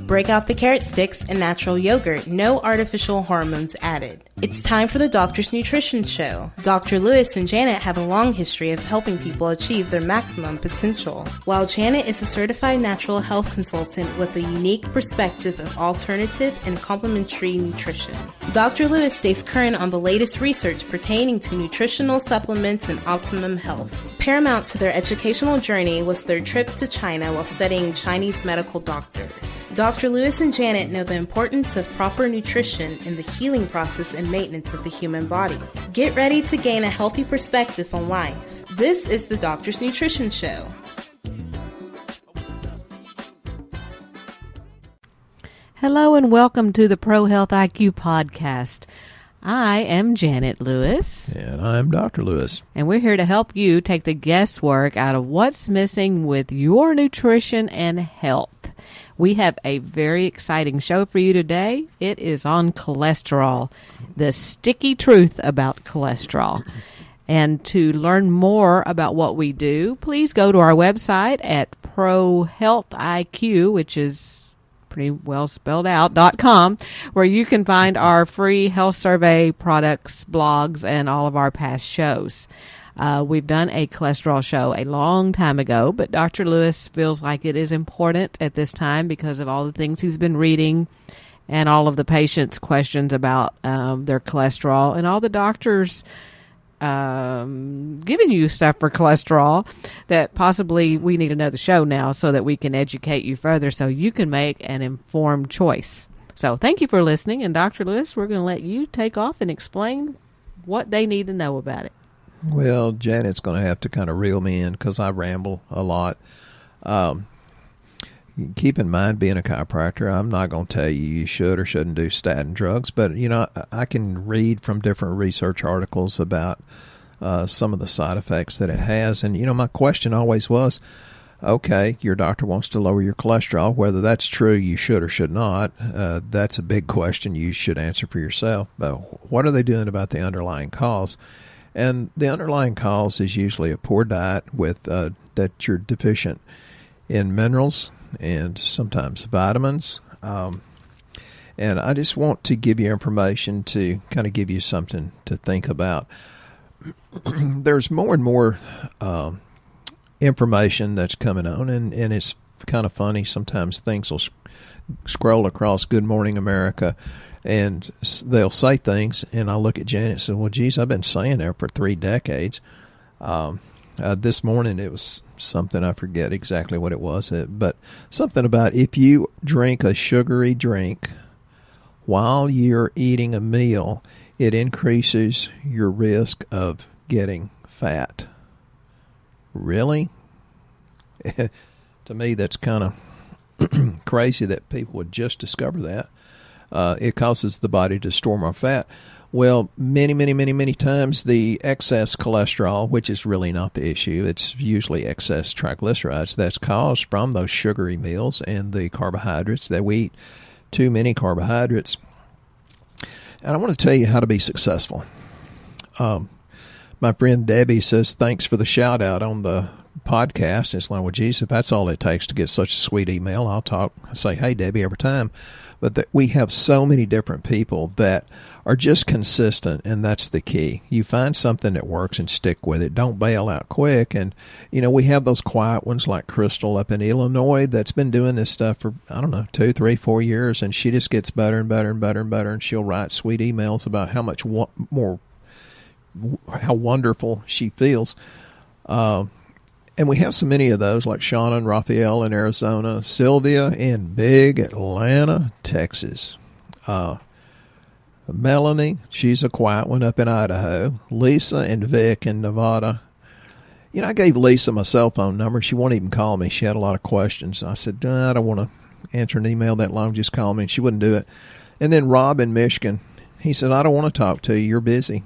Break out the carrot sticks and natural yogurt, no artificial hormones added. It's time for the Doctor's Nutrition Show. Dr. Lewis and Janet have a long history of helping people achieve their maximum potential. While Janet is a certified natural health consultant with a unique perspective of alternative and complementary nutrition, Dr. Lewis stays current on the latest research pertaining to nutritional supplements and optimum health. Paramount to their educational journey was their trip to China while studying Chinese medical doctors. Dr. Lewis and Janet know the importance of proper nutrition in the healing process and maintenance of the human body. Get ready to gain a healthy perspective on life. This is the Doctor's Nutrition Show. Hello and welcome to the Pro Health IQ podcast. I am Janet Lewis. And I'm Dr. Lewis. And we're here to help you take the guesswork out of what's missing with your nutrition and health. We have a very exciting show for you today. It is on cholesterol, the sticky truth about cholesterol. And to learn more about what we do, please go to our website at Pro Health IQ, which is pretty well spelled out, .com, where you can find our free health survey products, blogs, and all of our past shows. We've done a cholesterol show a long time ago, but Dr. Lewis feels like it is important at this time because of all the things he's been reading and all of the patients' questions about their cholesterol and all the doctors giving you stuff for cholesterol that possibly we need another show now so that we can educate you further so you can make an informed choice. So thank you for listening. And Dr. Lewis, we're going to let you take off and explain what they need to know about it. Well, Janet's going to have to kind of reel me in because I ramble a lot. Keep in mind, being a chiropractor, I'm not going to tell you should or shouldn't do statin drugs, but, you know, I can read from different research articles about some of the side effects that it has. And, you know, my question always was, okay, your doctor wants to lower your cholesterol. Whether that's true, you should or should not, that's a big question you should answer for yourself. But what are they doing about the underlying cause? And the underlying cause is usually a poor diet with that you're deficient in minerals and sometimes vitamins. And I just want to give you information to kind of give you something to think about. There's more and more information that's coming on, and it's kind of funny. Sometimes things will scroll across Good Morning America, and they'll say things, and I look at Janet and say, well, geez, I've been saying that for 3 decades. This morning it was something, I forget exactly what it was, but something about if you drink a sugary drink while you're eating a meal, it increases your risk of getting fat. Really? To me, that's kind of crazy that people would just discover that. It causes the body to store more fat. Well, many times the excess cholesterol, which is really not the issue, it's usually excess triglycerides that's caused from those sugary meals and the carbohydrates that we eat. Too many carbohydrates. And I want to tell you how to be successful. My friend Debbie says, thanks for the shout out on the podcast. It's like, well, geez, if that's all it takes to get such a sweet email, I say, hey, Debbie, every time. But we have so many different people that are just consistent, and that's the key. You find something that works and stick with it. Don't bail out quick. And, you know, we have those quiet ones like Crystal up in Illinois that's been doing this stuff for, 2, 3, 4 years, and she just gets better and better and better and better, and she'll write sweet emails about how much how wonderful she feels. And we have so many of those, like Shauna and Raphael in Arizona, Sylvia in big Atlanta, Texas. Melanie, she's a quiet one up in Idaho. Lisa and Vic in Nevada. You know, I gave Lisa my cell phone number. She won't even call me. She had a lot of questions. I said, I don't want to answer an email that long. Just call me. And she wouldn't do it. And then Rob in Michigan, he said, I don't want to talk to you. You're busy.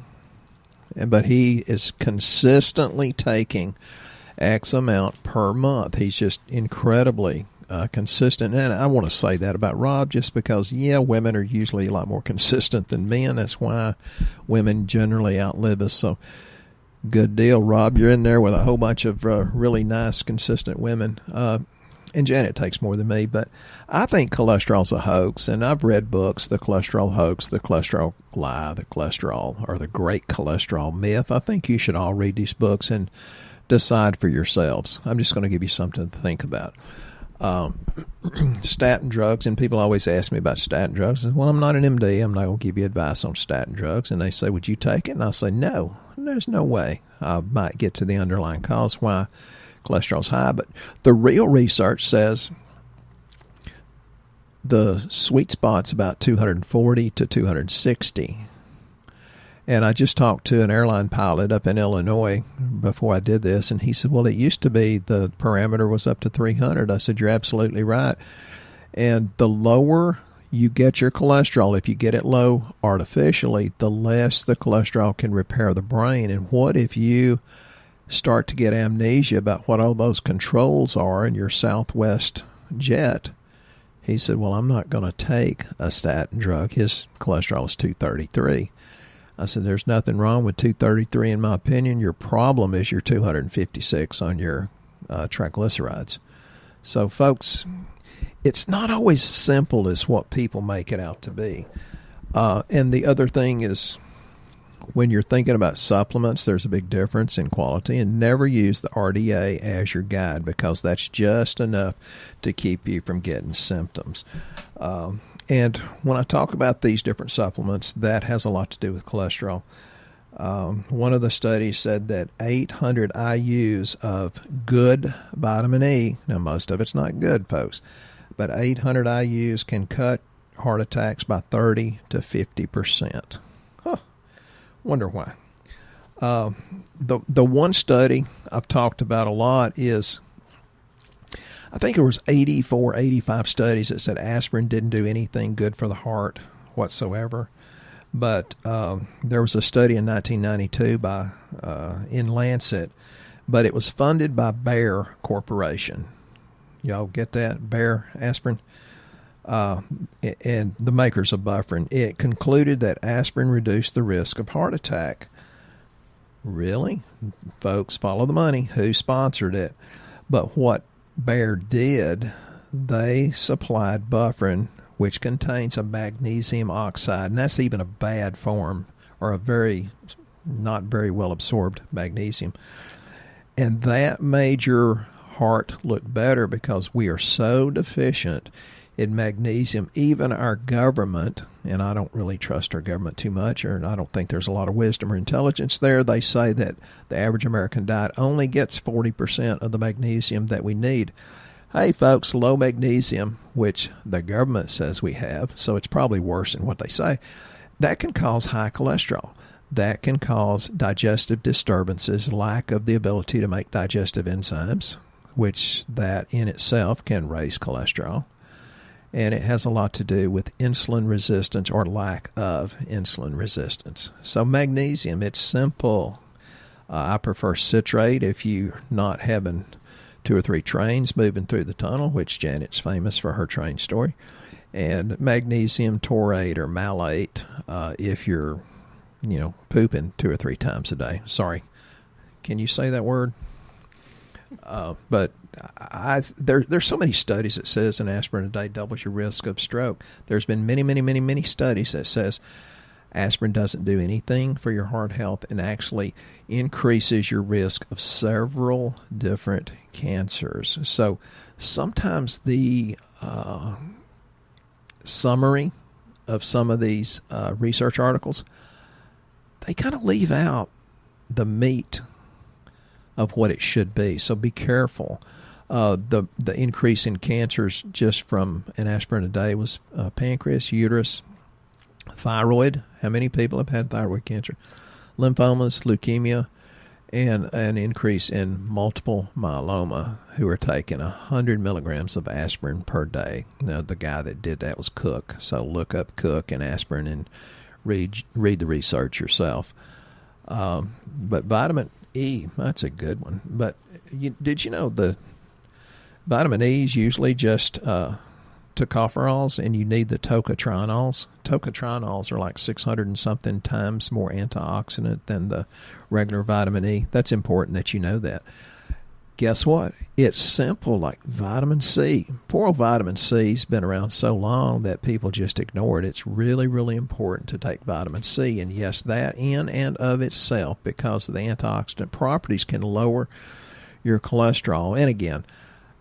But he is consistently taking X amount per month. He's just incredibly consistent. And I want to say that about Rob just because, women are usually a lot more consistent than men. That's why women generally outlive us. So good deal, Rob. You're in there with a whole bunch of really nice, consistent women. and Janet takes more than me, but I think cholesterol's a hoax, and I've read books, The Cholesterol Hoax, The Cholesterol Lie, The Cholesterol, or The Great Cholesterol Myth. I think you should all read these books and decide for yourselves. I'm just going to give you something to think about. Statin drugs, and people always ask me about statin drugs. I say, well, I'm not an MD. I'm not going to give you advice on statin drugs. And they say, would you take it? And I say, no, there's no way. I might get to the underlying cause why cholesterol's high, but the real research says the sweet spot's about 240 to 260. And I just talked to an airline pilot up in Illinois before I did this, and he said, well, it used to be the parameter was up to 300. I said, you're absolutely right. And the lower you get your cholesterol, if you get it low artificially, the less the cholesterol can repair the brain. And what if you start to get amnesia about what all those controls are in your Southwest jet? He said, well, I'm not going to take a statin drug. His cholesterol is 233. I said, there's nothing wrong with 233 in my opinion. Your problem is your 256 on your triglycerides. So, folks, it's not always simple as what people make it out to be. And the other thing is, when you're thinking about supplements, there's a big difference in quality, and never use the RDA as your guide, because that's just enough to keep you from getting symptoms. And when I talk about these different supplements, that has a lot to do with cholesterol. One of the studies said that 800 IUs of good vitamin E, now most of it's not good, folks, but 800 IUs can cut heart attacks by 30 to 50%. Wonder why. The one study I've talked about a lot is, I think there was 84, 85 studies that said aspirin didn't do anything good for the heart whatsoever. But there was a study in 1992 by in Lancet, but it was funded by Bayer Corporation. Y'all get that? Bayer aspirin? And the makers of Bufferin. It concluded that aspirin reduced the risk of heart attack. Really? Folks, follow the money. Who sponsored it? But what Bayer did, they supplied Bufferin, which contains a magnesium oxide, and that's even a bad form, or a very not very well absorbed magnesium. And that made your heart look better, because we are so deficient in magnesium. Even our government, and I don't really trust our government too much, or I don't think there's a lot of wisdom or intelligence there, they say that the average American diet only gets 40% of the magnesium that we need. Hey, folks, low magnesium, which the government says we have, so it's probably worse than what they say, that can cause high cholesterol. That can cause digestive disturbances, lack of the ability to make digestive enzymes, which that in itself can raise cholesterol. And it has a lot to do with insulin resistance or lack of insulin resistance. So magnesium, it's simple. I prefer citrate if you're not having 2 or 3 trains moving through the tunnel, which Janet's famous for her train story. And magnesium taurate or malate if you're, pooping 2 or 3 times a day. Sorry. Can you say that word? But there's so many studies that says an aspirin a day doubles your risk of stroke. There's been many studies that says aspirin doesn't do anything for your heart health and actually increases your risk of several different cancers. So sometimes the summary of some of these research articles, they kind of leave out the meat of what it should be. So be careful. The increase in cancers just from an aspirin a day was pancreas, uterus, thyroid. How many people have had thyroid cancer? Lymphomas, leukemia, and an increase in multiple myeloma who are taking 100 milligrams of aspirin per day. Now, the guy that did that was Cook. So look up Cook and aspirin and read the research yourself. But vitamin E, that's a good one. But did you know the vitamin E is usually just tocopherols, and you need the tocotrienols. Tocotrienols are like 600 and something times more antioxidant than the regular vitamin E. That's important that you know that. guess what? It's simple, like vitamin C. Poor old vitamin C's been around so long that people just ignore it. It's really, really important to take vitamin C. And yes, that in and of itself, because of the antioxidant properties, can lower your cholesterol. And again,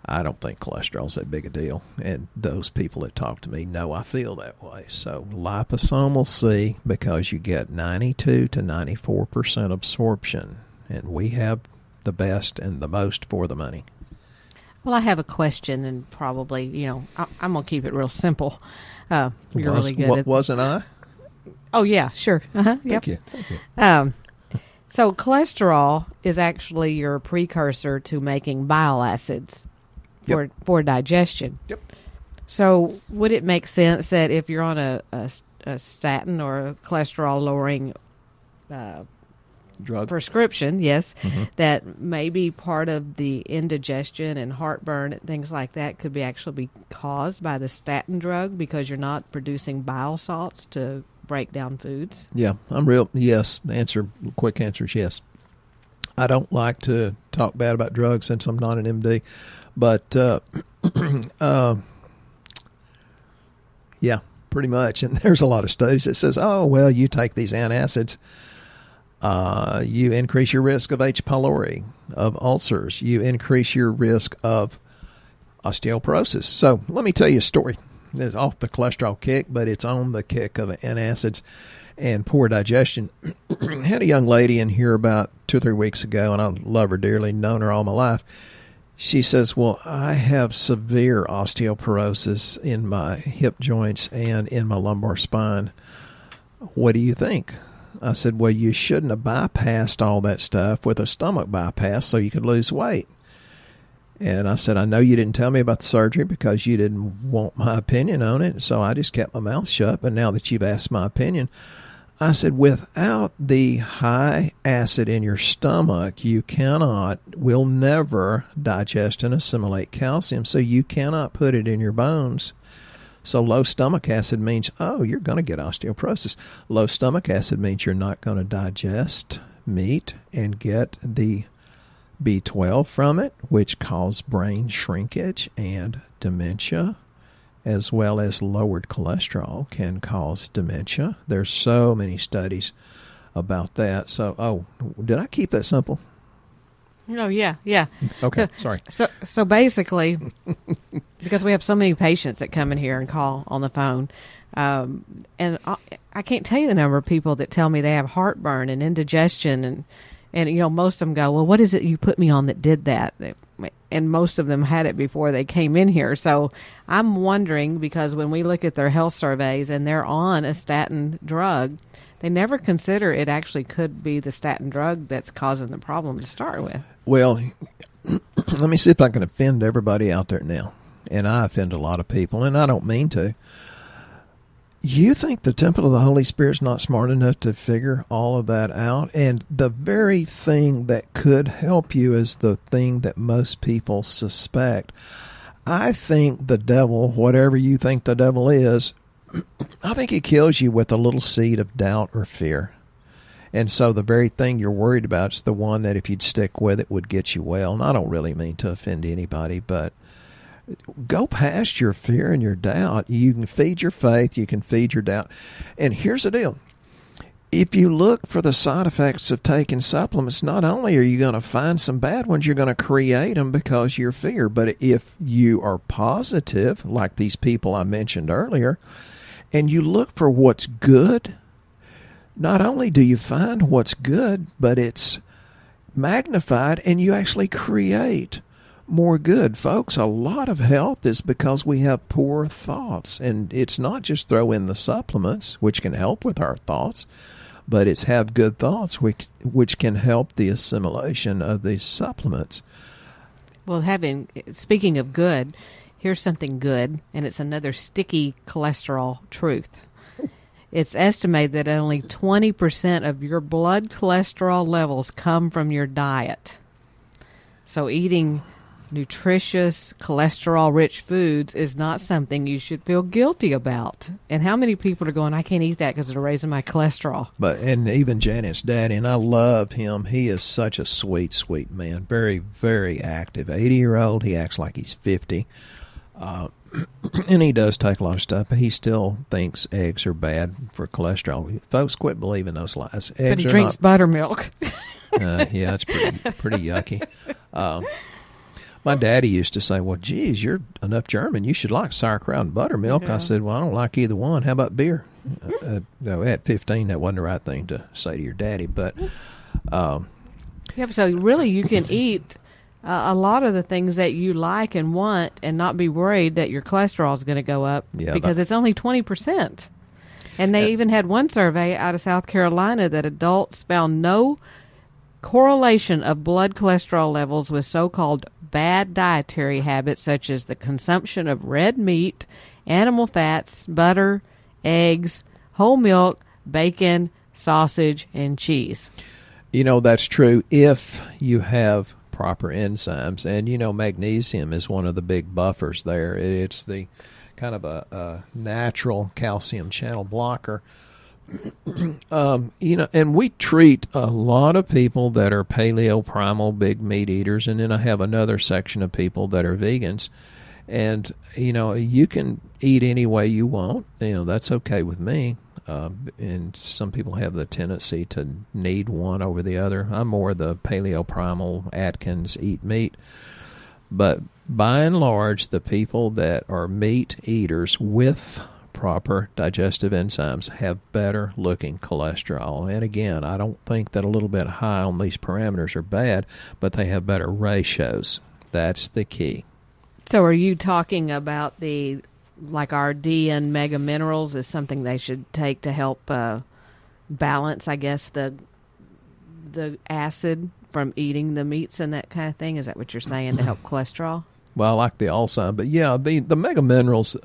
I don't think cholesterol's that big a deal. And those people that talk to me know I feel that way. So liposomal C, because you get 92 to 94% absorption. And we have the best and the most for the money. Well, I have a question, and probably, I'm going to keep it real simple. You're really good at Wasn't I? Oh, yeah, sure. Uh-huh. Yep. Thank you. So cholesterol is actually your precursor to making bile acids for digestion. Yep. So would it make sense that if you're on a statin or a cholesterol-lowering Drug prescription, yes, that maybe part of the indigestion and heartburn and things like that could actually be caused by the statin drug because you're not producing bile salts to break down foods? Yeah, yes. Quick answer is yes. I don't like to talk bad about drugs since I'm not an MD, but yeah, pretty much. And there's a lot of studies that says, oh, well, you take these antacids, you increase your risk of H. pylori, of ulcers. You increase your risk of osteoporosis. So let me tell you a story. It's off the cholesterol kick, but it's on the kick of antacids and poor digestion. Had a young lady in here about 2 or 3 weeks ago, and I love her dearly, known her all my life. She says, well, I have severe osteoporosis in my hip joints and in my lumbar spine. What do you think? I said, well, you shouldn't have bypassed all that stuff with a stomach bypass so you could lose weight. And I said, I know you didn't tell me about the surgery because you didn't want my opinion on it, so I just kept my mouth shut. But now that you've asked my opinion, I said, without the high acid in your stomach, you will never digest and assimilate calcium, so you cannot put it in your bones. So low stomach acid means, you're going to get osteoporosis. Low stomach acid means you're not going to digest meat and get the B12 from it, which cause brain shrinkage and dementia, as well as lowered cholesterol can cause dementia. There's so many studies about that. So, did I keep that simple? No, yeah. Okay, sorry. So basically, because we have so many patients that come in here and call on the phone, and I can't tell you the number of people that tell me they have heartburn and indigestion, and most of them go, well, what is it you put me on that did that? And most of them had it before they came in here. So I'm wondering, because when we look at their health surveys and they're on a statin drug, they never consider it actually could be the statin drug that's causing the problem to start with. Well, let me see if I can offend everybody out there now. And I offend a lot of people, and I don't mean to. You think the temple of the Holy Spirit's not smart enough to figure all of that out? And the very thing that could help you is the thing that most people suspect. I think the devil, whatever you think the devil is, I think he kills you with a little seed of doubt or fear. And so the very thing you're worried about is the one that if you'd stick with it would get you well. And I don't really mean to offend anybody, but go past your fear and your doubt. You can feed your faith. You can feed your doubt. And here's the deal. If you look for the side effects of taking supplements, not only are you going to find some bad ones, you're going to create them because you're fear. But if you are positive, like these people I mentioned earlier, and you look for what's good, not only do you find what's good, but it's magnified and you actually create more good. Folks, a lot of health is because we have poor thoughts. And it's not just throw in the supplements, which can help with our thoughts, but it's have good thoughts, which can help the assimilation of these supplements. Well, speaking of good, here's something good, and it's another sticky cholesterol truth. It's estimated that only 20% of your blood cholesterol levels come from your diet. So eating nutritious, cholesterol-rich foods is not something you should feel guilty about. And how many people are going, I can't eat that because it'll raise my cholesterol? And even Janet's daddy, and I love him. He is such a sweet, sweet man. Very, very active. 80-year-old. He acts like he's 50. And he does take a lot of stuff, but he still thinks eggs are bad for cholesterol. Folks, quit believing those lies. Eggs but he drinks buttermilk. Yeah, it's pretty yucky. My daddy used to say, well, geez, you're enough German. You should like sauerkraut and buttermilk. Yeah. I said, well, I don't like either one. How about beer? At 15, that wasn't the right thing to say to your daddy. But So really you can eat a lot of the things that you like and want and not be worried that your cholesterol is going to go up because it's only 20%. And they even had one survey out of South Carolina that adults found no correlation of blood cholesterol levels with so-called bad dietary habits such as the consumption of red meat, animal fats, butter, eggs, whole milk, bacon, sausage, and cheese. That's true if you have proper enzymes. And, magnesium is one of the big buffers there. It's the kind of a natural calcium channel blocker. And we treat a lot of people that are paleo primal big meat eaters, and then I have another section of people that are vegans. And you can eat any way you want. That's okay with me. And some people have the tendency to need one over the other. I'm more the paleo primal Atkins eat meat. But by and large, the people that are meat eaters with proper digestive enzymes have better looking cholesterol. And again, I don't think that a little bit high on these parameters are bad, but they have better ratios. That's the key. So are you talking about our D and mega minerals is something they should take to help balance, I guess, the acid from eating the meats and that kind of thing? Is that what you're saying, to help cholesterol? Well, I like the Alzheimer's, but yeah, the mega minerals,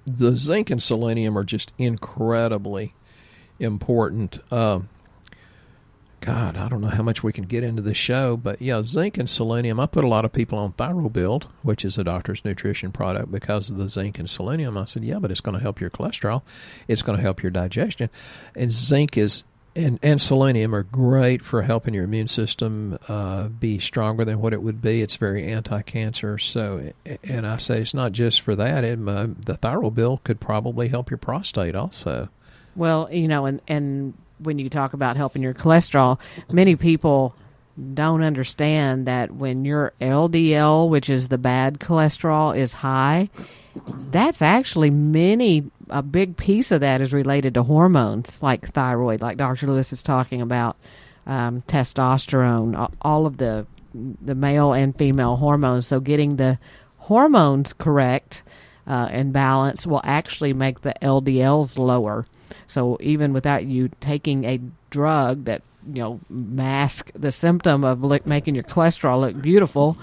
the zinc and selenium are just incredibly important. God, I don't know how much we can get into the show, but yeah, zinc and selenium. I put a lot of people on ThyroBuild, which is a doctor's nutrition product, because of the zinc and selenium. I said, yeah, but it's going to help your cholesterol. It's going to help your digestion. And zinc and selenium are great for helping your immune system be stronger than what it would be. It's very anti-cancer. So, and I say it's not just for that. The ThyroBuild could probably help your prostate also. Well, and when you talk about helping your cholesterol, many people don't understand that when your LDL, which is the bad cholesterol, is high, that's actually a big piece of that is related to hormones like thyroid, like Dr. Lewis is talking about, testosterone, all of the male and female hormones. So getting the hormones correct and balanced will actually make the LDLs lower. So even without you taking a drug that mask the symptom of making your cholesterol look beautiful,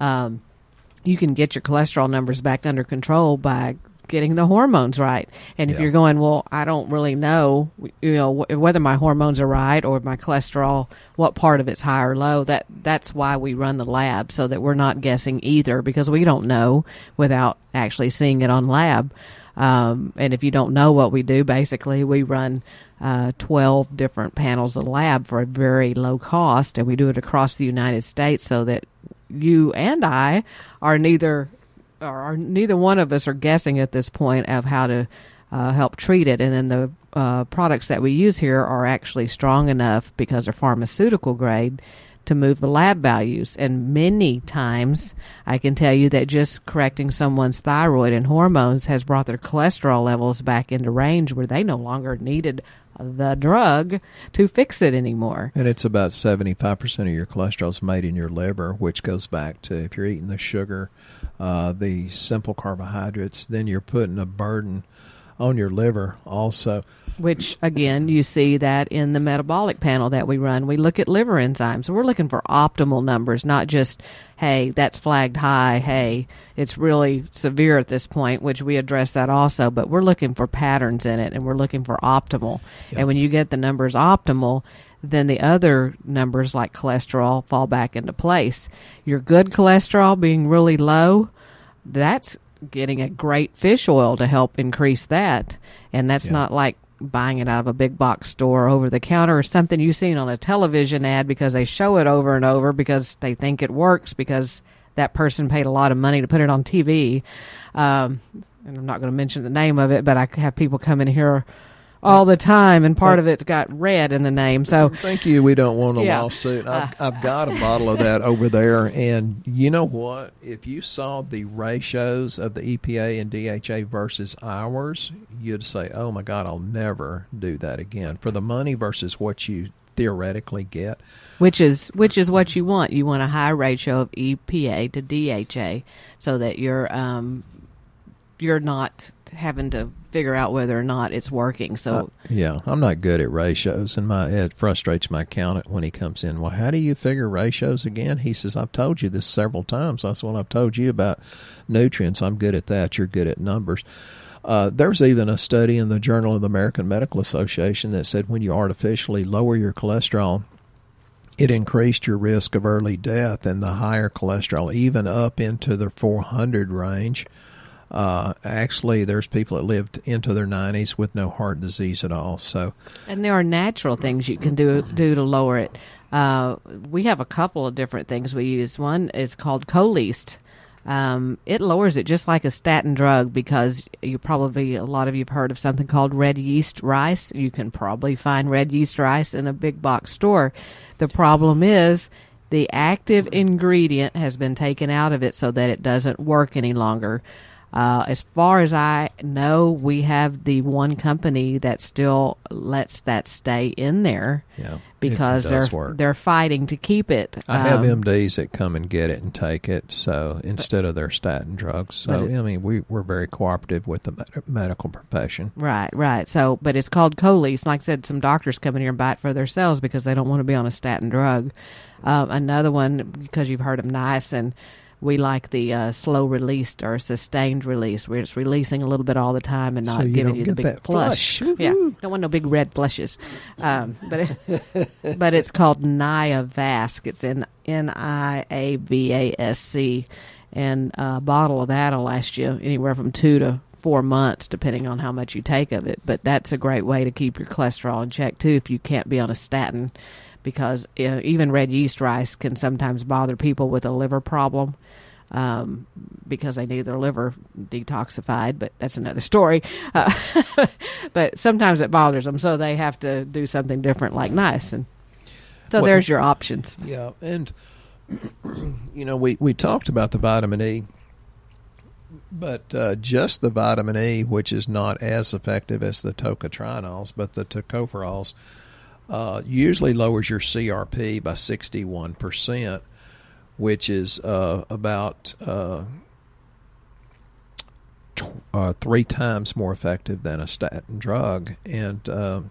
you can get your cholesterol numbers back under control by getting the hormones right. And if you're going, well, I don't really know, whether my hormones are right or my cholesterol, what part of it's high or low, that's why we run the lab, so that we're not guessing either, because we don't know without actually seeing it on lab. And if you don't know what we do, basically we run 12 different panels of lab for a very low cost, and we do it across the United States so that you and I are neither one of us are guessing at this point of how to help treat it. And then the products that we use here are actually strong enough, because they're pharmaceutical grade, to move the lab values. And many times I can tell you that just correcting someone's thyroid and hormones has brought their cholesterol levels back into range where they no longer needed the drug to fix it anymore. And it's about 75% of your cholesterol is made in your liver, which goes back to if you're eating the sugar, the simple carbohydrates, then you're putting a burden on your liver also. Which, again, you see that in the metabolic panel that we run. We look at liver enzymes. We're looking for optimal numbers, not just, hey, that's flagged high, hey, it's really severe at this point, which we address that also. But we're looking for patterns in it, and we're looking for optimal. Yep. And when you get the numbers optimal, then the other numbers like cholesterol fall back into place. Your good cholesterol being really low, that's getting a great fish oil to help increase that. And that's not like buying it out of a big box store over the counter or something you've seen on a television ad because they show it over and over because they think it works because that person paid a lot of money to put it on TV. And I'm not going to mention the name of it, but I have people come in here all the time, and part of it's got red in the name. So thank you. We don't want a lawsuit. I've got a bottle of that over there, and you know what? If you saw the ratios of the EPA and DHA versus ours, you'd say, "Oh my God, I'll never do that again." For the money versus what you theoretically get, which is what you want. You want a high ratio of EPA to DHA, so that you're not having to figure out whether or not it's working. So I'm not good at ratios, and it frustrates my accountant when he comes in. Well, how do you figure ratios again? He says, I've told you this several times. That's what I've told you about nutrients. I'm good at that. You're good at numbers. There's even a study in the Journal of the American Medical Association that said when you artificially lower your cholesterol, it increased your risk of early death, and the higher cholesterol, even up into the 400 range. Actually, there's people that lived into their 90s with no heart disease at all. So, and there are natural things you can do to lower it. We have a couple of different things we use. One is called Coleast. It lowers it just like a statin drug because a lot of you have heard of something called red yeast rice. You can probably find red yeast rice in a big box store. The problem is the active ingredient has been taken out of it so that it doesn't work any longer. As far as I know, we have the one company that still lets that stay in there because they're fighting to keep it. I have MDs that come and get it and take it, so instead of their statin drugs. So we're very cooperative with the medical profession. Right. So, but it's called Coleast. Like I said, some doctors come in here and buy it for themselves because they don't want to be on a statin drug. Another one, because you've heard of niacin. We like the slow released or sustained release, where it's releasing a little bit all the time and not giving you the big flush. Yeah, don't want no big red flushes. But it's called Niavasc. It's Niavasc, and a bottle of that will last you anywhere from 2 to 4 months, depending on how much you take of it. But that's a great way to keep your cholesterol in check too, if you can't be on a statin. Because even red yeast rice can sometimes bother people with a liver problem because they need their liver detoxified, but that's another story. But sometimes it bothers them, so they have to do something different like niacin. So there's your options. Yeah, and we talked about the vitamin E, but just the vitamin E, which is not as effective as the tocotrienols, but the tocopherols, usually lowers your CRP by 61%, which is about 3 times more effective than a statin drug. And, the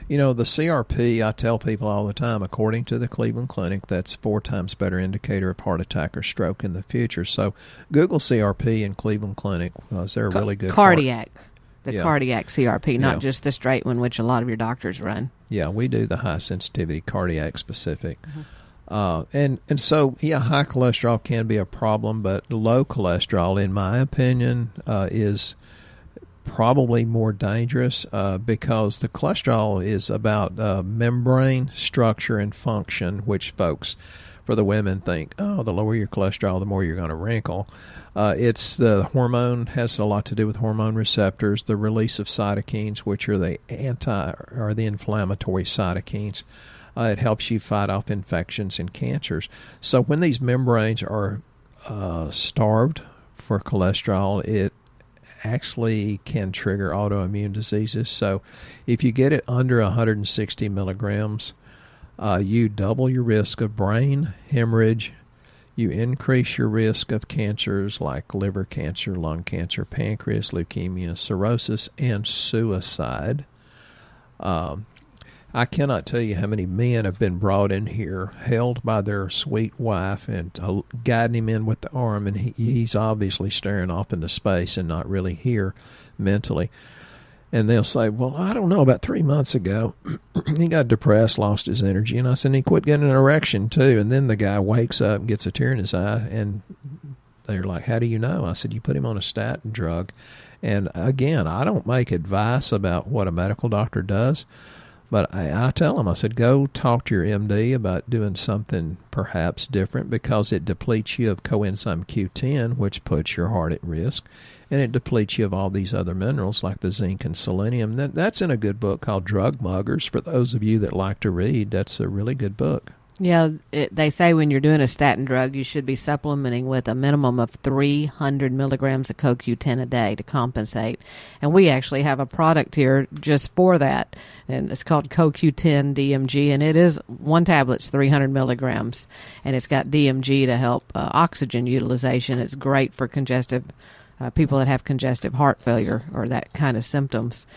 CRP, I tell people all the time, according to the Cleveland Clinic, that's 4 times better indicator of heart attack or stroke in the future. So Google CRP in Cleveland Clinic. They're really good. Cardiac. Cardiac CRP, not just the straight one, which a lot of your doctors run. Yeah, we do the high sensitivity cardiac specific. And so, high cholesterol can be a problem, but low cholesterol, in my opinion, is probably more dangerous because the cholesterol is about membrane structure and function, which folks, for the women, think, the lower your cholesterol, the more you're going to wrinkle. It's the hormone, has a lot to do with hormone receptors, the release of cytokines, which are the inflammatory cytokines. It helps you fight off infections and cancers. So when these membranes are starved for cholesterol, it actually can trigger autoimmune diseases. So if you get it under 160 milligrams, you double your risk of brain hemorrhage. You increase your risk of cancers like liver cancer, lung cancer, pancreas, leukemia, cirrhosis, and suicide. I cannot tell you how many men have been brought in here, held by their sweet wife, and guiding him in with the arm, and he's obviously staring off into space and not really here mentally. And they'll say, well, I don't know, about 3 months ago, he got depressed, lost his energy. And I said, he quit getting an erection, too. And then the guy wakes up and gets a tear in his eye. And they're like, how do you know? I said, you put him on a statin drug. And, again, I don't make advice about what a medical doctor does. But I tell them, I said, go talk to your MD about doing something perhaps different, because it depletes you of coenzyme Q10, which puts your heart at risk, and it depletes you of all these other minerals like the zinc and selenium. That's in a good book called Drug Muggers. For those of you that like to read, that's a really good book. Yeah, they say when you're doing a statin drug, you should be supplementing with a minimum of 300 milligrams of CoQ10 a day to compensate. And we actually have a product here just for that, and it's called CoQ10 DMG, and it is one tablet's 300 milligrams, and it's got DMG to help oxygen utilization. It's great for congestive people that have congestive heart failure or that kind of symptoms.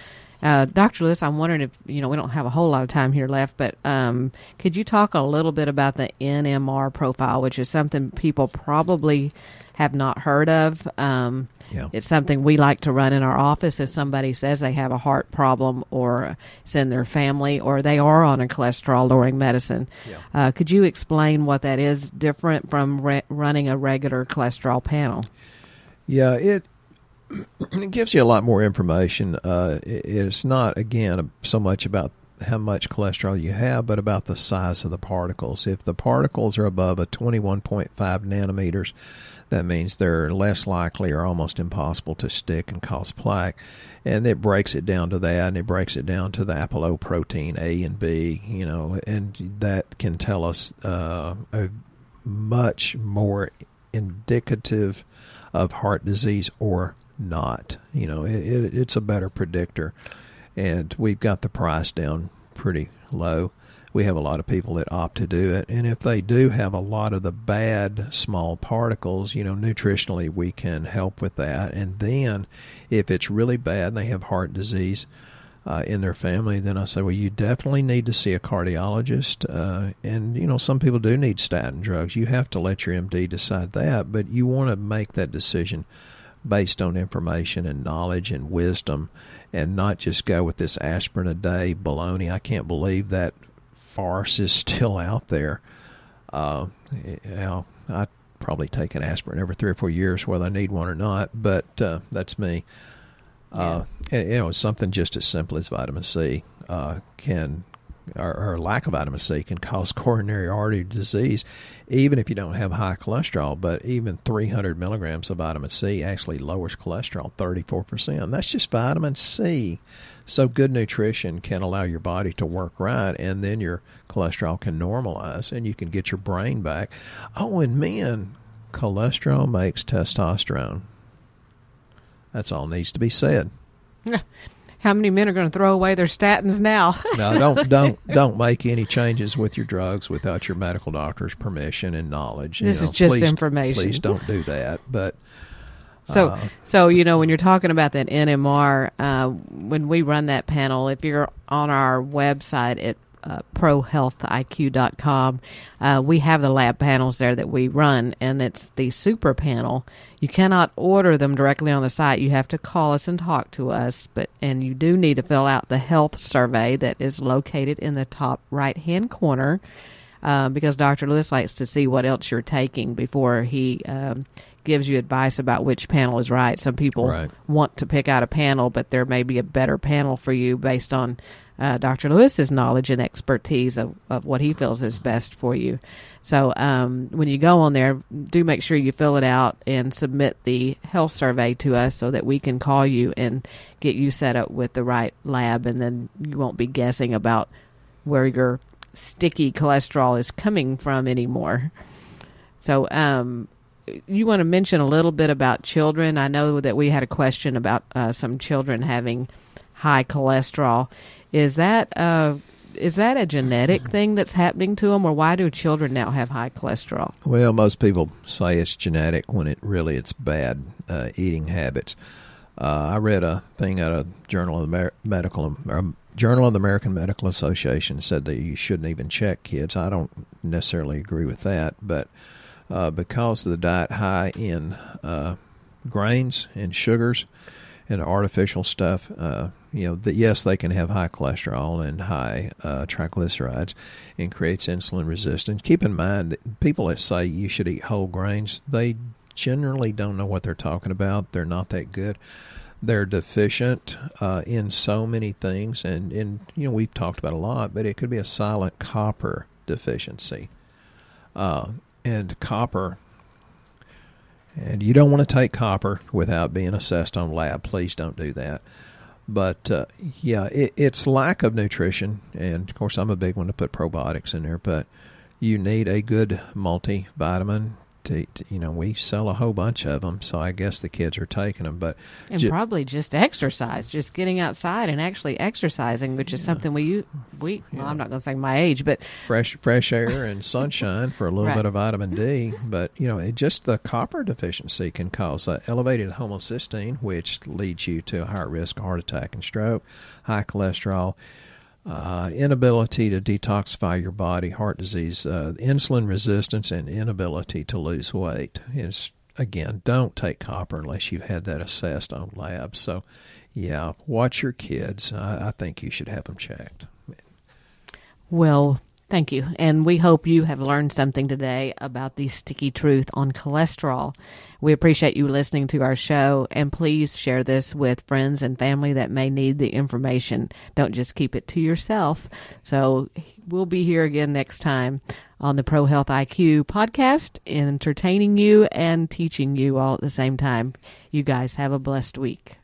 Dr. Lewis, I'm wondering if, we don't have a whole lot of time here left, but could you talk a little bit about the NMR profile, which is something people probably have not heard of? Yeah. It's something we like to run in our office if somebody says they have a heart problem or it's in their family or they are on a cholesterol-lowering medicine. Yeah. Could you explain what that is different from running a regular cholesterol panel? Yeah, it gives you a lot more information. It's not, again, so much about how much cholesterol you have, but about the size of the particles. If the particles are above a 21.5 nanometers, that means they're less likely or almost impossible to stick and cause plaque. And it breaks it down to that, and it breaks it down to the apolipoprotein A and B, and that can tell us a much more indicative of heart disease or not. It's a better predictor, and we've got the price down pretty low. We have a lot of people that opt to do it, and if they do have a lot of the bad small particles, nutritionally we can help with that. And then if it's really bad and they have heart disease in their family, then I say, well, you definitely need to see a cardiologist. And some people do need statin drugs. You have to let your MD decide that, but you want to make that decision based on information and knowledge and wisdom, and not just go with this aspirin a day baloney. I can't believe that farce is still out there. I probably take an aspirin every 3 or 4 years, whether I need one or not, but that's me. Something just as simple as vitamin C or lack of vitamin C can cause coronary artery disease, even if you don't have high cholesterol. But even 300 milligrams of vitamin C actually lowers cholesterol 34%. That's just vitamin C. So good nutrition can allow your body to work right, and then your cholesterol can normalize, and you can get your brain back. Oh, and men, cholesterol makes testosterone. That's all needs to be said. How many men are going to throw away their statins now? No, don't make any changes with your drugs without your medical doctor's permission and knowledge. This is just information. Please don't do that. But so when you're talking about that NMR, when we run that panel, if you're on our website at prohealthiq.com, we have the lab panels there that we run, and it's the super panel. You cannot order them directly on the site. You have to call us and talk to us, and you do need to fill out the health survey that is located in the top right-hand corner, because Dr. Lewis likes to see what else you're taking before he gives you advice about which panel is right. Some people want to pick out a panel, but there may be a better panel for you based on Dr. Lewis's knowledge and expertise of what he feels is best for you. So when you go on there, do make sure you fill it out and submit the health survey to us so that we can call you and get you set up with the right lab, and then you won't be guessing about where your sticky cholesterol is coming from anymore. So you want to mention a little bit about children. I know that we had a question about some children having high cholesterol. Is that a genetic thing that's happening to them, or why do children now have high cholesterol? Well, most people say it's genetic when it's bad eating habits. I read a thing out of Journal of the American Medical Association said that you shouldn't even check kids. I don't necessarily agree with that, but because of the diet high in grains and sugars, and artificial stuff, yes, they can have high cholesterol and high triglycerides and creates insulin resistance. Keep in mind, people that say you should eat whole grains, they generally don't know what they're talking about. They're not that good. They're deficient in so many things, and we've talked about a lot, but it could be a silent copper deficiency. And copper, and you don't want to take copper without being assessed on lab. Please don't do that. But, it's lack of nutrition, and, of course, I'm a big one to put probiotics in there, but you need a good multivitamin. We sell a whole bunch of them, so I guess the kids are taking them. And probably just exercise, just getting outside and actually exercising, which is something well, I'm not going to say my age, but fresh air and sunshine for a little right. bit of vitamin D. But just the copper deficiency can cause elevated homocysteine, which leads you to a higher risk of heart attack and stroke, high cholesterol. Inability to detoxify your body, heart disease, insulin resistance, and inability to lose weight. Again, don't take copper unless you've had that assessed on labs. So, watch your kids. I think you should have them checked. Well, thank you. And we hope you have learned something today about the sticky truth on cholesterol. We appreciate you listening to our show, and please share this with friends and family that may need the information. Don't just keep it to yourself. So we'll be here again next time on the Pro Health IQ podcast, entertaining you and teaching you all at the same time. You guys have a blessed week.